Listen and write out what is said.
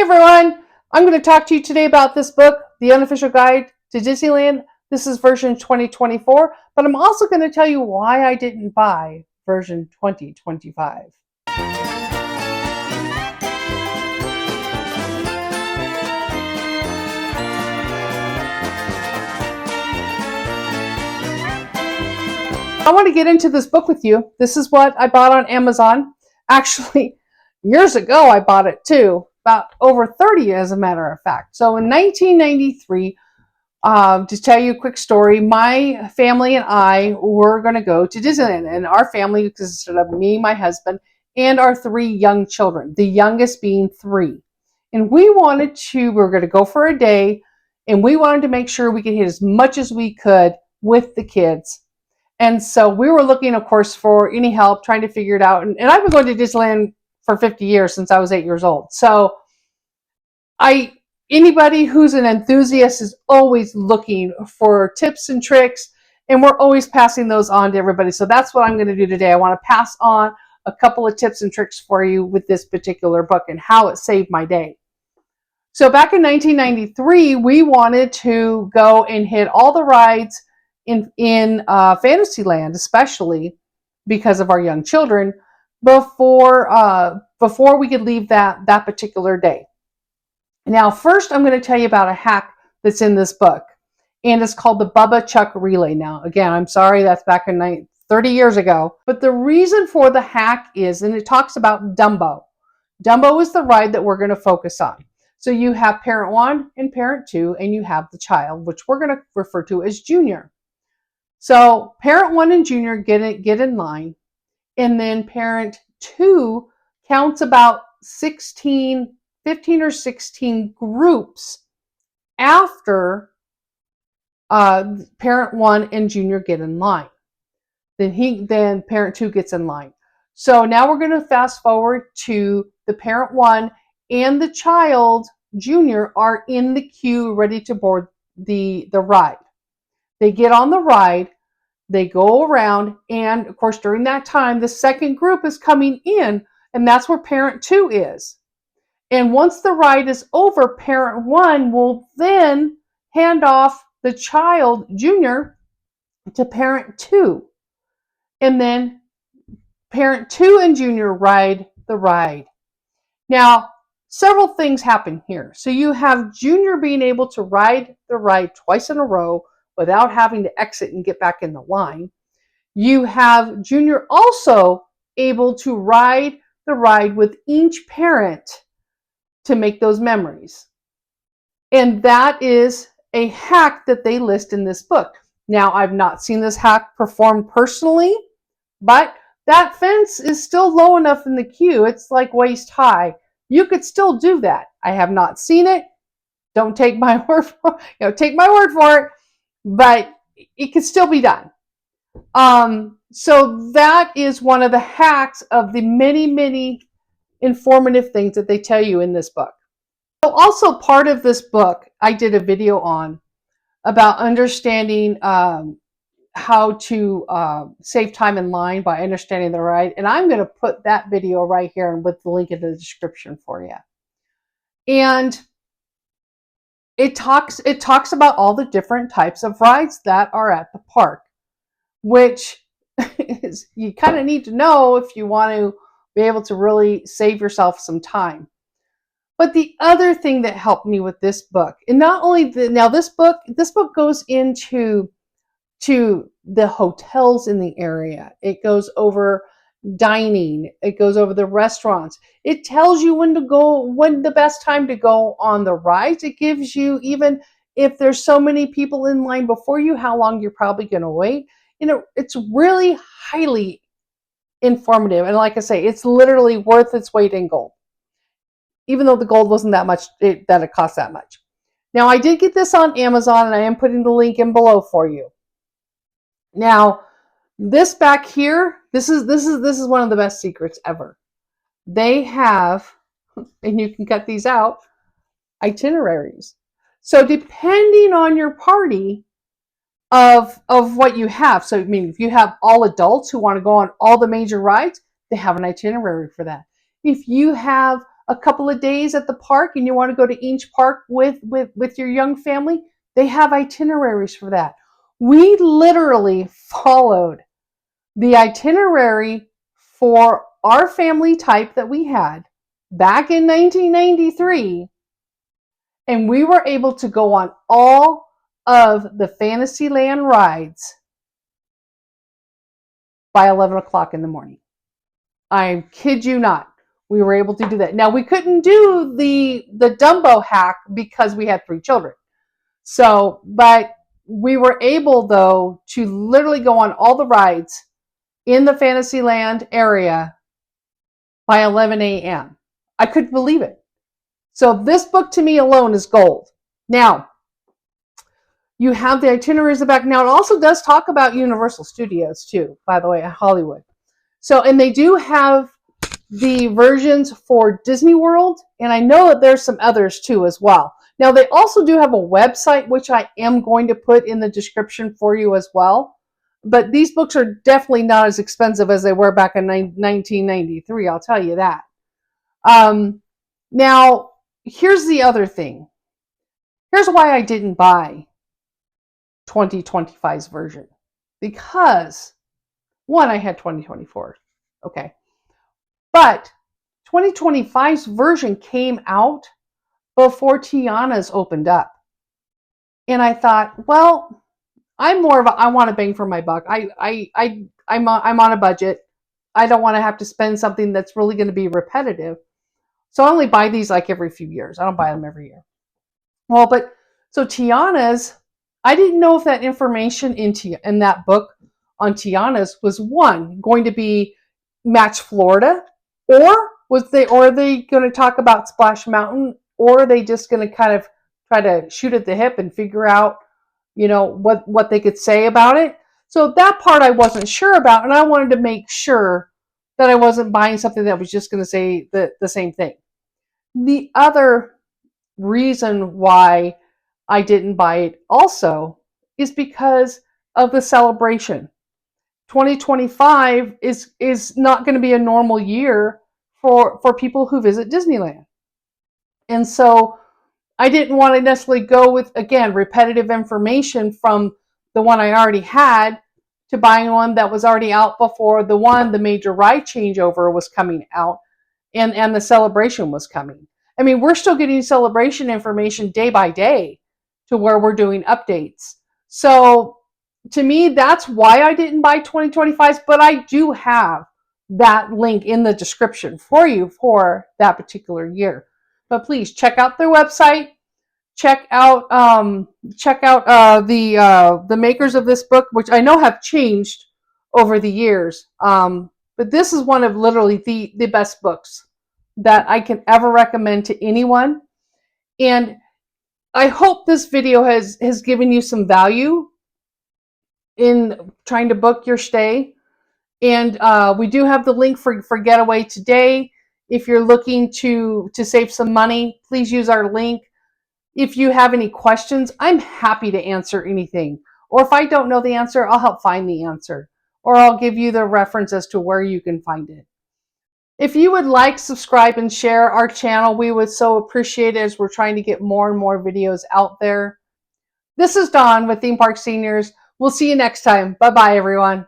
everyone, I'm going to talk to you today about this book, The Unofficial Guide to Disneyland. This is version 2024, but I'm also going to tell you why I didn't buy version 2025. I want to get into this book with you. This is what I bought on Amazon. Actually, years ago I bought it too, about over 30 as a matter of fact. So in 1993, to tell you a quick story, my family and I were going to go to Disneyland, and our family consisted of me, my husband, and our 3 young children, the youngest being 3. And we were going to go for a day, and we wanted to make sure we could hit as much as we could with the kids. And so we were looking, of course, for any help, trying to figure it out. And I've been going to Disneyland for 50 years, since I was 8 years old. So anybody who's an enthusiast is always looking for tips and tricks, and we're always passing those on to everybody. So that's what I'm going to do today. I want to pass on a couple of tips and tricks for you with this particular book and how it saved my day. So back in 1993, we wanted to go and hit all the rides in Fantasyland, especially because of our young children, before we could leave that particular day. Now, first, I'm going to tell you about a hack that's in this book, and it's called the Bubba Chuck Relay. Now, again, I'm sorry, that's back in 30 years ago, but the reason for the hack is, and it talks about Dumbo. Dumbo is the ride that we're going to focus on. So you have parent 1 and parent 2, and you have the child, which we're going to refer to as Junior. So parent 1 and Junior get in line, and then parent 2 counts about 15 or 16 groups after parent 1 and Junior get in line. Then parent 2 gets in line. So now we're going to fast forward to the parent 1 and the child Junior are in the queue ready to board the ride. They get on the ride, they go around, and of course during that time the second group is coming in, and that's where parent 2 is. And once the ride is over, parent 1 will then hand off the child, Junior, to parent 2. And then parent 2 and Junior ride the ride. Now, several things happen here. So you have Junior being able to ride the ride twice in a row without having to exit and get back in the line. You have Junior also able to ride the ride with each parent to make those memories. And that is a hack that they list in this book. Now, I've not seen this hack performed personally, but that fence is still low enough in the queue. It's like waist high. You could still do that. I have not seen it. Don't take my word for it. Take my word for it, but it could still be done. So that is one of the hacks of the many, many informative things that they tell you in this book. So also part of this book, I did a video on about understanding how to save time in line by understanding the ride. And I'm going to put that video right here and with the link in the description for you. And it talks about all the different types of rides that are at the park, which is, you kind of need to know if you want to be able to really save yourself some time. But the other thing that helped me with this book, and not only this book goes into the hotels in the area. It goes over dining. It goes over the restaurants. It tells you when the best time to go on the rides. It gives you, even if there's so many people in line before you, how long you're probably going to wait. It's really highly informative. And like I say, it's literally worth its weight in gold. Even though the gold wasn't that much, that it cost that much. Now, I did get this on Amazon, and I am putting the link in below for you. Now, this back here, this is one of the best secrets ever. They have, and you can cut these out, itineraries. So depending on your party of what you have, so I mean, if you have all adults who want to go on all the major rides, they have an itinerary for that. If you have a couple of days at the park and you want to go to Inch Park with your young family, they have itineraries for that. We literally followed the itinerary for our family type that we had back in 1993, and we were able to go on all of the Fantasyland rides by 11 o'clock in the morning. I kid you not. We were able to do that. Now, we couldn't do the Dumbo hack because we had 3 children. So, but we were able, though, to literally go on all the rides in the Fantasyland area by 11 a.m. I couldn't believe it. So this book to me alone is gold. Now, you have the itineraries in the back. Now, it also does talk about Universal Studios, too, by the way, at Hollywood. So, and they do have the versions for Disney World, and I know that there's some others, too, as well. Now, they also do have a website, which I am going to put in the description for you as well. But these books are definitely not as expensive as they were back in 1993, I'll tell you that. Now, here's the other thing. Here's why I didn't buy 2025's version. Because, one, I had 2024. Okay. But 2025's version came out before Tiana's opened up. And I thought, well, I'm more of a, I want to bang for my buck. I'm on a budget. I don't want to have to spend something that's really going to be repetitive. So I only buy these like every few years. I don't buy them every year. Well, but so Tiana's, I didn't know if that information in that book on Tiana's was, one, going to be match Florida, or are they going to talk about Splash Mountain, or are they just going to kind of try to shoot at the hip and figure out, you know, what they could say about it. So that part I wasn't sure about, and I wanted to make sure that I wasn't buying something that was just going to say the same thing. The other reason why I didn't buy it also is because of the celebration. 2025 is not going to be a normal year for people who visit Disneyland. And so I didn't want to necessarily go with, again, repetitive information from the one I already had to buying one that was already out before the major ride changeover was coming out and the celebration was coming. I mean, we're still getting celebration information day by day to where we're doing updates. So to me, that's why I didn't buy 2025's, but I do have that link in the description for you for that particular year. But please check out their website. Check out the makers of this book, which I know have changed over the years. But this is one of literally the best books that I can ever recommend to anyone. And I hope this video has given you some value in trying to book your stay. And we do have the link for Getaway today. If you're looking to save some money, please use our link. If you have any questions, I'm happy to answer anything. Or if I don't know the answer, I'll help find the answer. Or I'll give you the reference as to where you can find it. If you would like, subscribe, and share our channel, we would so appreciate it as we're trying to get more and more videos out there. This is Dawn with Theme Park Seniors. We'll see you next time. Bye-bye, everyone.